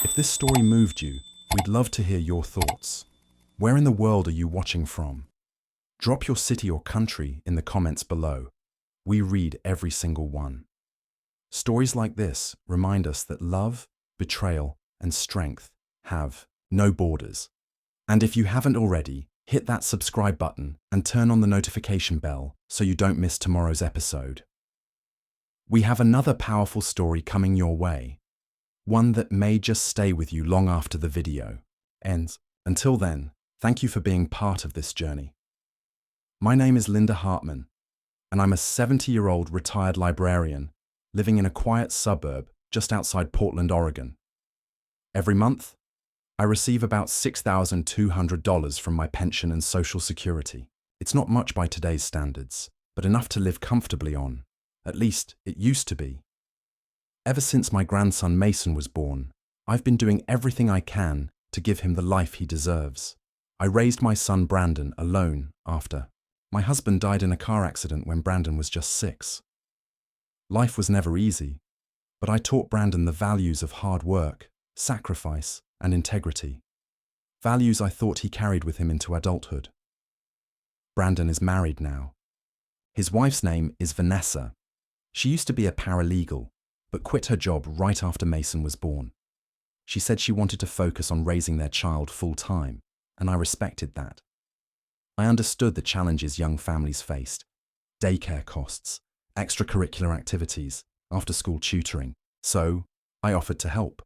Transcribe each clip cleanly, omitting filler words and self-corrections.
If this story moved you, we'd love to hear your thoughts. Where in the world are you watching from? Drop your city or country in the comments below. We read every single one. Stories like this remind us that love, betrayal, and strength have no borders. And if you haven't already, hit that subscribe button and turn on the notification bell so you don't miss tomorrow's episode. We have another powerful story coming your way, one that may just stay with you long after the video ends. Until then, thank you for being part of this journey. My name is Linda Hartman, and I'm a 70-year-old retired librarian living in a quiet suburb just outside Portland, Oregon. Every month, I receive about $6,200 from my pension and Social Security. It's not much by today's standards, but enough to live comfortably on. At least, it used to be. Ever since my grandson Mason was born, I've been doing everything I can to give him the life he deserves. I raised my son Brandon alone after my husband died in a car accident when Brandon was just 6. Life was never easy, but I taught Brandon the values of hard work, sacrifice, and integrity. Values I thought he carried with him into adulthood. Brandon is married now. His wife's name is Vanessa. She used to be a paralegal, but quit her job right after Mason was born. She said she wanted to focus on raising their child full-time, and I respected that. I understood the challenges young families faced: daycare costs, extracurricular activities, after-school tutoring, so I offered to help.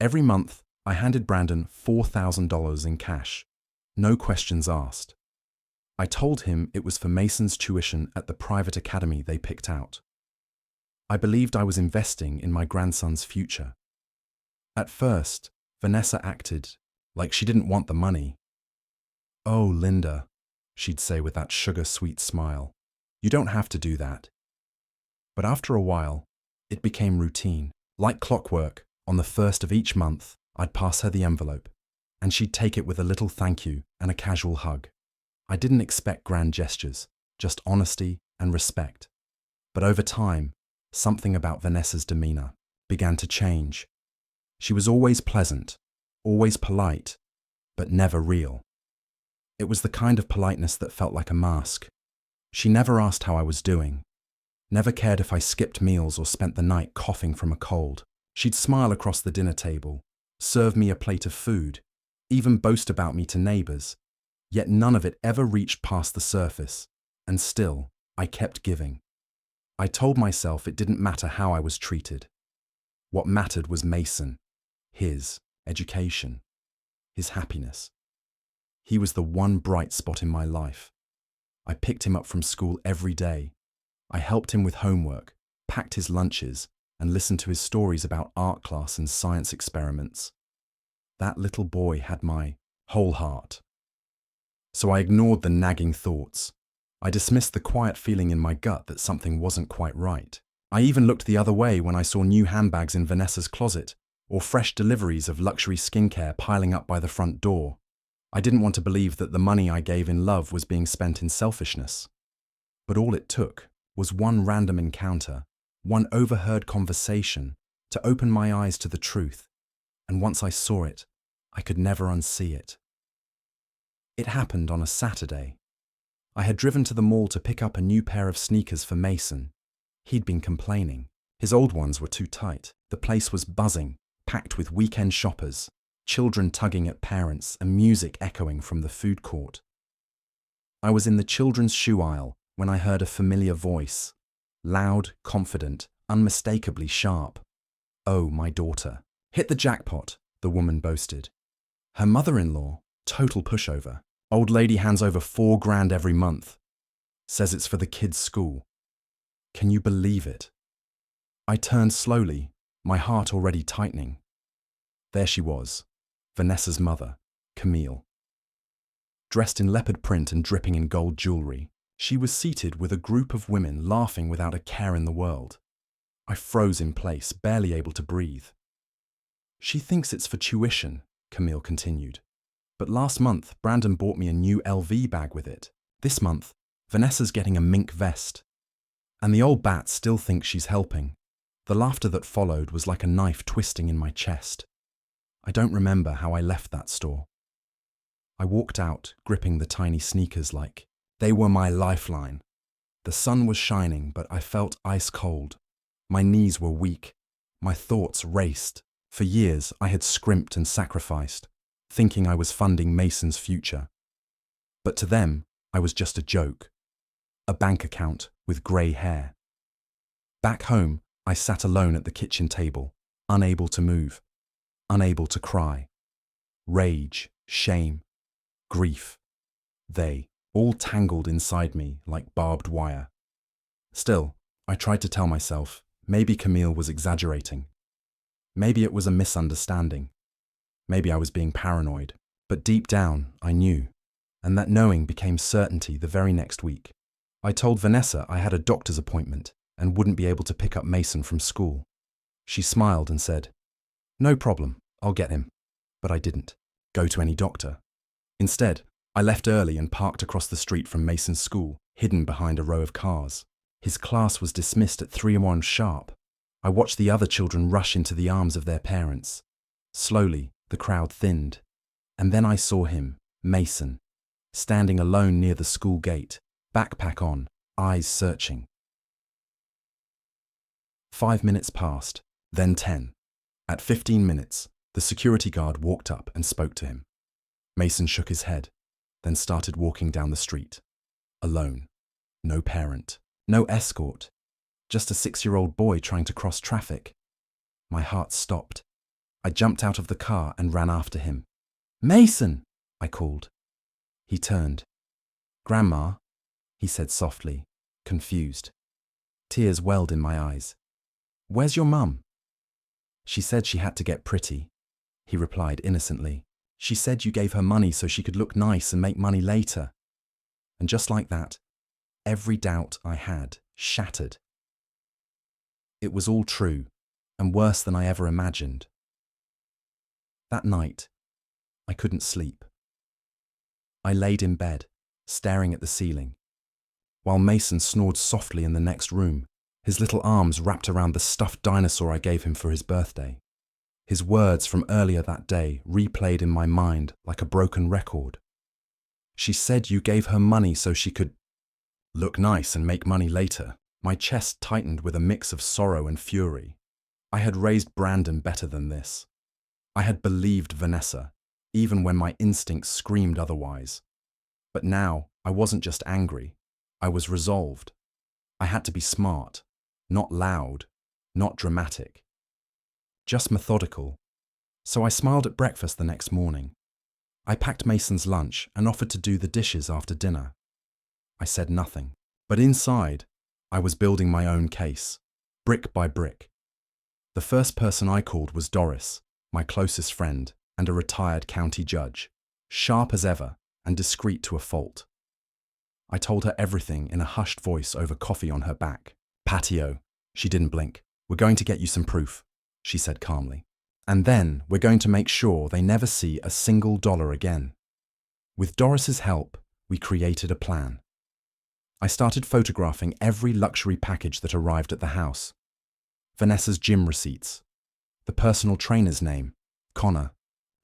Every month, I handed Brandon $4,000 in cash, no questions asked. I told him it was for Mason's tuition at the private academy they picked out. I believed I was investing in my grandson's future. At first, Vanessa acted like she didn't want the money. "Oh, Linda," she'd say with that sugar-sweet smile, "you don't have to do that." But after a while, it became routine. Like clockwork, on the first of each month, I'd pass her the envelope, and she'd take it with a little thank you and a casual hug. I didn't expect grand gestures, just honesty and respect. But over time, something about Vanessa's demeanor began to change. She was always pleasant, always polite, but never real. It was the kind of politeness that felt like a mask. She never asked how I was doing, never cared if I skipped meals or spent the night coughing from a cold. She'd smile across the dinner table, serve me a plate of food, even boast about me to neighbors, yet none of it ever reached past the surface, and still, I kept giving. I told myself it didn't matter how I was treated. What mattered was Mason, his education, his happiness. He was the one bright spot in my life. I picked him up from school every day. I helped him with homework, packed his lunches, and listened to his stories about art class and science experiments. That little boy had my whole heart. So I ignored the nagging thoughts. I dismissed the quiet feeling in my gut that something wasn't quite right. I even looked the other way when I saw new handbags in Vanessa's closet, or fresh deliveries of luxury skincare piling up by the front door. I didn't want to believe that the money I gave in love was being spent in selfishness. But all it took was one random encounter, one overheard conversation, to open my eyes to the truth, and once I saw it, I could never unsee it. It happened on a Saturday. I had driven to the mall to pick up a new pair of sneakers for Mason. He'd been complaining. His old ones were too tight. The place was buzzing, packed with weekend shoppers, children tugging at parents, and music echoing from the food court. I was in the children's shoe aisle when I heard a familiar voice. Loud, confident, unmistakably sharp. "Oh, my daughter. Hit the jackpot," the woman boasted. Her mother-in-law, total pushover. Old lady hands over $4,000 every month. Says it's for the kids' school. Can you believe it? I turned slowly, my heart already tightening. There she was, Vanessa's mother, Camille. Dressed in leopard print and dripping in gold jewelry, she was seated with a group of women laughing without a care in the world. I froze in place, barely able to breathe. "She thinks it's for tuition," Camille continued. "But last month, Brandon bought me a new LV bag with it. This month, Vanessa's getting a mink vest. And the old bat still thinks she's helping." The laughter that followed was like a knife twisting in my chest. I don't remember how I left that store. I walked out, gripping the tiny sneakers like they were my lifeline. The sun was shining, but I felt ice cold. My knees were weak. My thoughts raced. For years, I had scrimped and sacrificed, thinking I was funding Mason's future. But to them, I was just a joke. A bank account with grey hair. Back home, I sat alone at the kitchen table, unable to move, unable to cry. Rage, shame, grief. They all tangled inside me like barbed wire. Still, I tried to tell myself, maybe Camille was exaggerating. Maybe it was a misunderstanding. Maybe I was being paranoid. But deep down, I knew. And that knowing became certainty the very next week. I told Vanessa I had a doctor's appointment and wouldn't be able to pick up Mason from school. She smiled and said, "No problem, I'll get him." But I didn't go to any doctor. Instead, I left early and parked across the street from Mason's school, hidden behind a row of cars. His class was dismissed at 3:01 sharp. I watched the other children rush into the arms of their parents. Slowly, the crowd thinned. And then I saw him, Mason, standing alone near the school gate, backpack on, eyes searching. 5 minutes passed, then 10. At 15 minutes, the security guard walked up and spoke to him. Mason shook his head, then started walking down the street. Alone. No parent. No escort. Just a 6-year-old boy trying to cross traffic. My heart stopped. I jumped out of the car and ran after him. "Mason!" I called. He turned. "Grandma," he said softly, confused. Tears welled in my eyes. "Where's your mum?" "She said she had to get pretty," he replied innocently. "She said you gave her money so she could look nice and make money later." And just like that, every doubt I had shattered. It was all true, and worse than I ever imagined. That night, I couldn't sleep. I laid in bed, staring at the ceiling, while Mason snored softly in the next room, his little arms wrapped around the stuffed dinosaur I gave him for his birthday. His words from earlier that day replayed in my mind like a broken record. "She said you gave her money so she could look nice and make money later." My chest tightened with a mix of sorrow and fury. I had raised Brandon better than this. I had believed Vanessa, even when my instincts screamed otherwise. But now, I wasn't just angry. I was resolved. I had to be smart, not loud, not dramatic. Just methodical. So I smiled at breakfast the next morning. I packed Mason's lunch and offered to do the dishes after dinner. I said nothing, but inside, I was building my own case, brick by brick. The first person I called was Doris, my closest friend and a retired county judge, sharp as ever and discreet to a fault. I told her everything in a hushed voice over coffee on her back. "Patio," she didn't blink. "We're going to get you some proof," she said calmly. "And then we're going to make sure they never see a single dollar again." With Doris's help, we created a plan. I started photographing every luxury package that arrived at the house. Vanessa's gym receipts. The personal trainer's name, Connor,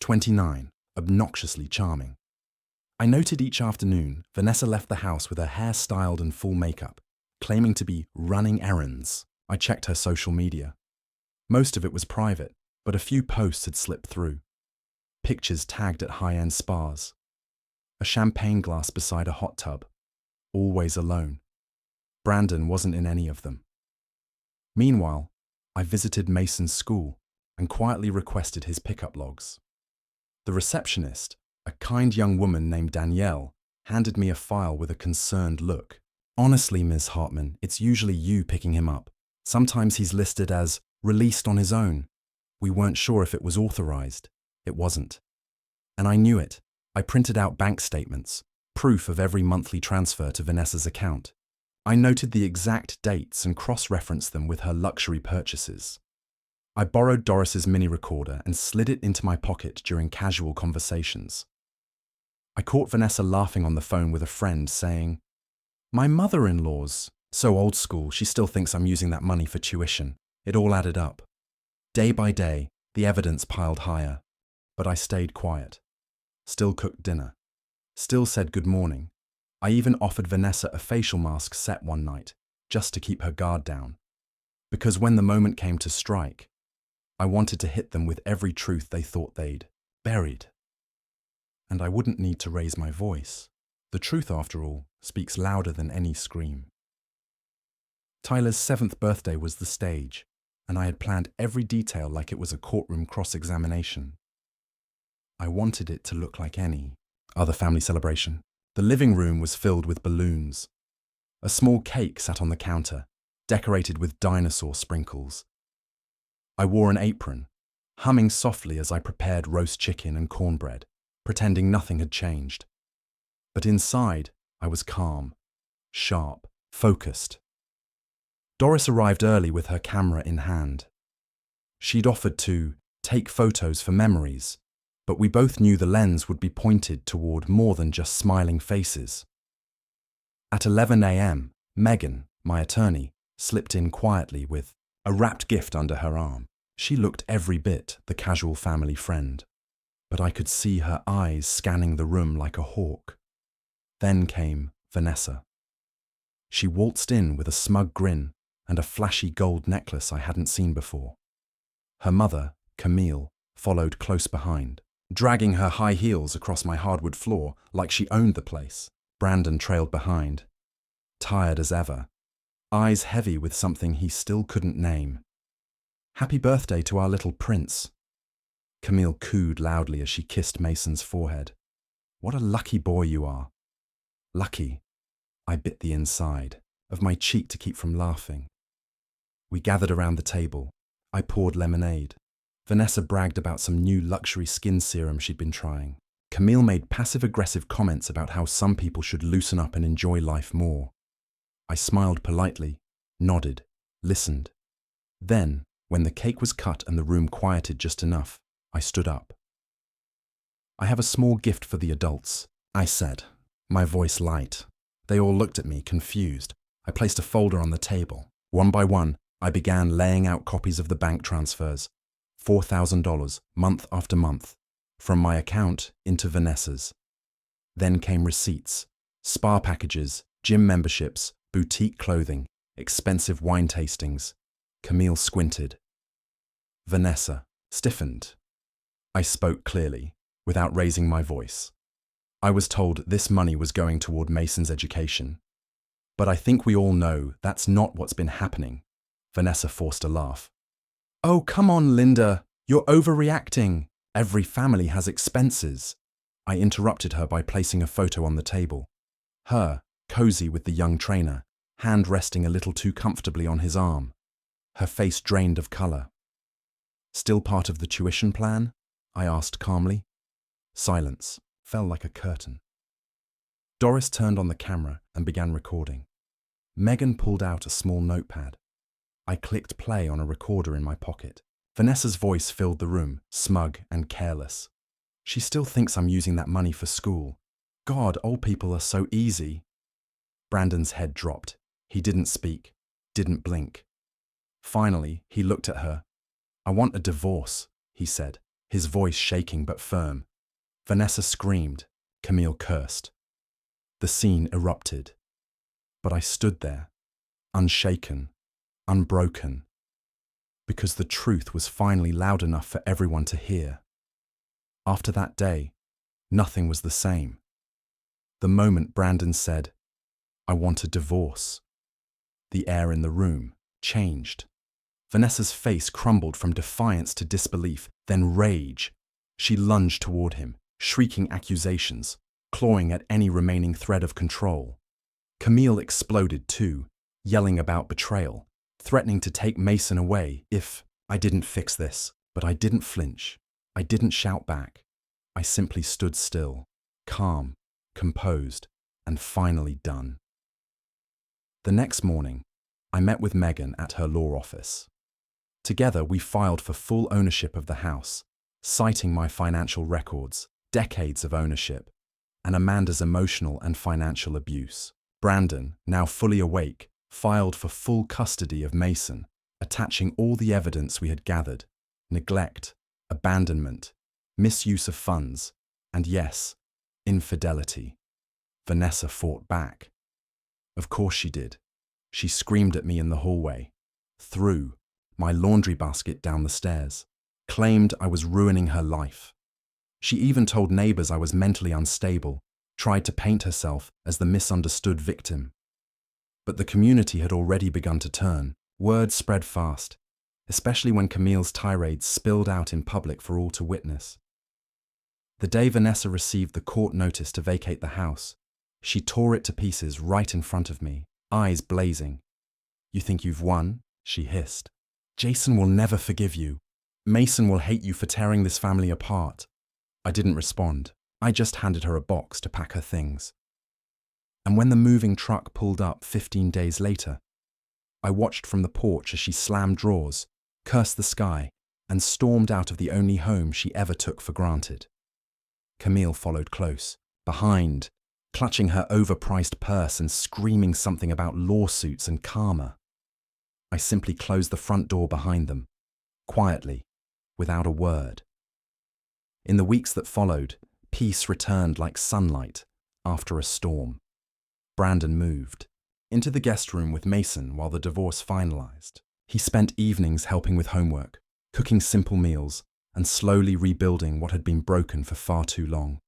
29, obnoxiously charming. I noted each afternoon Vanessa left the house with her hair styled and full makeup, claiming to be running errands. I checked her social media. Most of it was private, but a few posts had slipped through. Pictures tagged at high-end spas. A champagne glass beside a hot tub. Always alone. Brandon wasn't in any of them. Meanwhile, I visited Mason's school and quietly requested his pickup logs. The receptionist, a kind young woman named Danielle, handed me a file with a concerned look. "Honestly, Ms. Hartman, it's usually you picking him up. Sometimes he's listed as released on his own. We weren't sure if it was authorized. It wasn't." And I knew it. I printed out bank statements, proof of every monthly transfer to Vanessa's account. I noted the exact dates and cross-referenced them with her luxury purchases. I borrowed Doris's mini recorder and slid it into my pocket during casual conversations. I caught Vanessa laughing on the phone with a friend saying, "My mother-in-law's so old school, she still thinks I'm using that money for tuition." It all added up. Day by day, the evidence piled higher. But I stayed quiet, still cooked dinner, still said good morning. I even offered Vanessa a facial mask set one night, just to keep her guard down. Because when the moment came to strike, I wanted to hit them with every truth they thought they'd buried. And I wouldn't need to raise my voice. The truth, after all, speaks louder than any scream. Tyler's 7th birthday was the stage, and I had planned every detail like it was a courtroom cross-examination. I wanted it to look like any other family celebration. The living room was filled with balloons. A small cake sat on the counter, decorated with dinosaur sprinkles. I wore an apron, humming softly as I prepared roast chicken and cornbread, pretending nothing had changed. But inside, I was calm, sharp, focused. Doris arrived early with her camera in hand. She'd offered to take photos for memories, but we both knew the lens would be pointed toward more than just smiling faces. At 11 a.m., Megan, my attorney, slipped in quietly with a wrapped gift under her arm. She looked every bit the casual family friend, but I could see her eyes scanning the room like a hawk. Then came Vanessa. She waltzed in with a smug grin and a flashy gold necklace I hadn't seen before. Her mother, Camille, followed close behind, dragging her high heels across my hardwood floor like she owned the place. Brandon trailed behind, tired as ever, eyes heavy with something he still couldn't name. "Happy birthday to our little prince." Camille cooed loudly as she kissed Mason's forehead. "What a lucky boy you are." Lucky. I bit the inside of my cheek to keep from laughing. We gathered around the table. I poured lemonade. Vanessa bragged about some new luxury skin serum she'd been trying. Camille made passive-aggressive comments about how some people should loosen up and enjoy life more. I smiled politely, nodded, listened. Then, when the cake was cut and the room quieted just enough, I stood up. "I have a small gift for the adults," I said, my voice light. They all looked at me, confused. I placed a folder on the table. One by one, I began laying out copies of the bank transfers, $4,000, month after month, from my account into Vanessa's. Then came receipts, spa packages, gym memberships, boutique clothing, expensive wine tastings. Camille squinted. Vanessa stiffened. I spoke clearly, without raising my voice. I was told this money was going toward Mason's education. But I think we all know that's not what's been happening. Vanessa forced a laugh. "Oh, come on, Linda. You're overreacting. Every family has expenses." I interrupted her by placing a photo on the table. Her, cozy with the young trainer, hand resting a little too comfortably on his arm. Her face drained of color. "Still part of the tuition plan?" I asked calmly. Silence fell like a curtain. Doris turned on the camera and began recording. Megan pulled out a small notepad. I clicked play on a recorder in my pocket. Vanessa's voice filled the room, smug and careless. "She still thinks I'm using that money for school. God, old people are so easy." Brandon's head dropped. He didn't speak, didn't blink. Finally, he looked at her. "I want a divorce," he said, his voice shaking but firm. Vanessa screamed. Camille cursed. The scene erupted. But I stood there, unshaken, unbroken, because the truth was finally loud enough for everyone to hear. After that day, nothing was the same. The moment Brandon said, "I want a divorce," the air in the room changed. Vanessa's face crumbled from defiance to disbelief, then rage. She lunged toward him, shrieking accusations, clawing at any remaining thread of control. Camille exploded too, yelling about betrayal, threatening to take Mason away if I didn't fix this. But I didn't flinch. I didn't shout back. I simply stood still, calm, composed, and finally done. The next morning, I met with Megan at her law office. Together, we filed for full ownership of the house, citing my financial records, decades of ownership, and Amanda's emotional and financial abuse. Brandon, now fully awake, filed for full custody of Mason, attaching all the evidence we had gathered: neglect, abandonment, misuse of funds, and yes, infidelity. Vanessa fought back. Of course she did. She screamed at me in the hallway, threw my laundry basket down the stairs, claimed I was ruining her life. She even told neighbors I was mentally unstable, tried to paint herself as the misunderstood victim. But the community had already begun to turn. Word spread fast, especially when Camille's tirades spilled out in public for all to witness. The day Vanessa received the court notice to vacate the house, she tore it to pieces right in front of me, eyes blazing. "You think you've won?" she hissed. "Jason will never forgive you. Mason will hate you for tearing this family apart." I didn't respond. I just handed her a box to pack her things. And when the moving truck pulled up 15 days later, I watched from the porch as she slammed drawers, cursed the sky, and stormed out of the only home she ever took for granted. Camille followed close, behind, clutching her overpriced purse and screaming something about lawsuits and karma. I simply closed the front door behind them, quietly, without a word. In the weeks that followed, peace returned like sunlight after a storm. Brandon moved into the guest room with Mason while the divorce finalized. He spent evenings helping with homework, cooking simple meals, and slowly rebuilding what had been broken for far too long.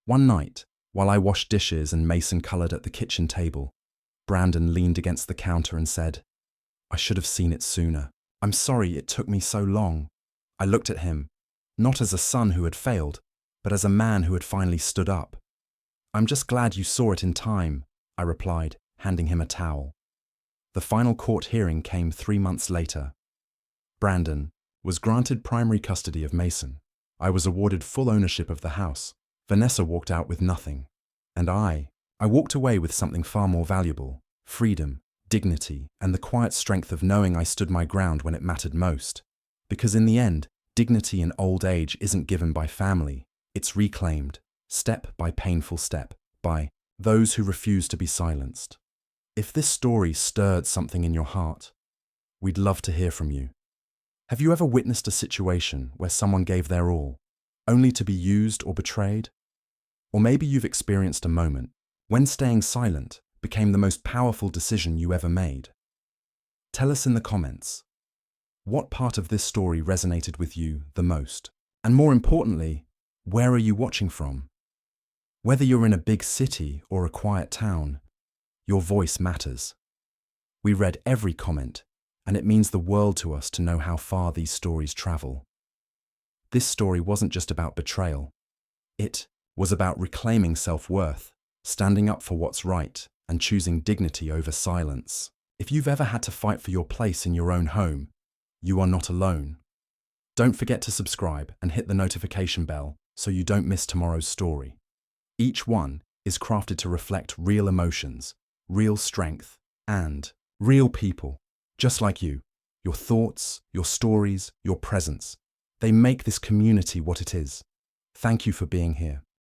One night, while I washed dishes and Mason colored at the kitchen table, Brandon leaned against the counter and said, "I should have seen it sooner. I'm sorry it took me so long." I looked at him, not as a son who had failed, but as a man who had finally stood up. "I'm just glad you saw it in time," I replied, handing him a towel. The final court hearing came 3 months later. Brandon was granted primary custody of Mason. I was awarded full ownership of the house. Vanessa walked out with nothing. And I walked away with something far more valuable: freedom, dignity, and the quiet strength of knowing I stood my ground when it mattered most. Because in the end, dignity in old age isn't given by family. It's reclaimed, step by painful step, by those who refuse to be silenced. If this story stirred something in your heart, we'd love to hear from you. Have you ever witnessed a situation where someone gave their all, only to be used or betrayed? Or maybe you've experienced a moment when staying silent became the most powerful decision you ever made. Tell us in the comments, what part of this story resonated with you the most? And more importantly, where are you watching from? Whether you're in a big city or a quiet town, your voice matters. We read every comment, and it means the world to us to know how far these stories travel. This story wasn't just about betrayal. It was about reclaiming self-worth, standing up for what's right, and choosing dignity over silence. If you've ever had to fight for your place in your own home, you are not alone. Don't forget to subscribe and hit the notification bell so you don't miss tomorrow's story. Each one is crafted to reflect real emotions, real strength, and real people, just like you. Your thoughts, your stories, your presence. They make this community what it is. Thank you for being here.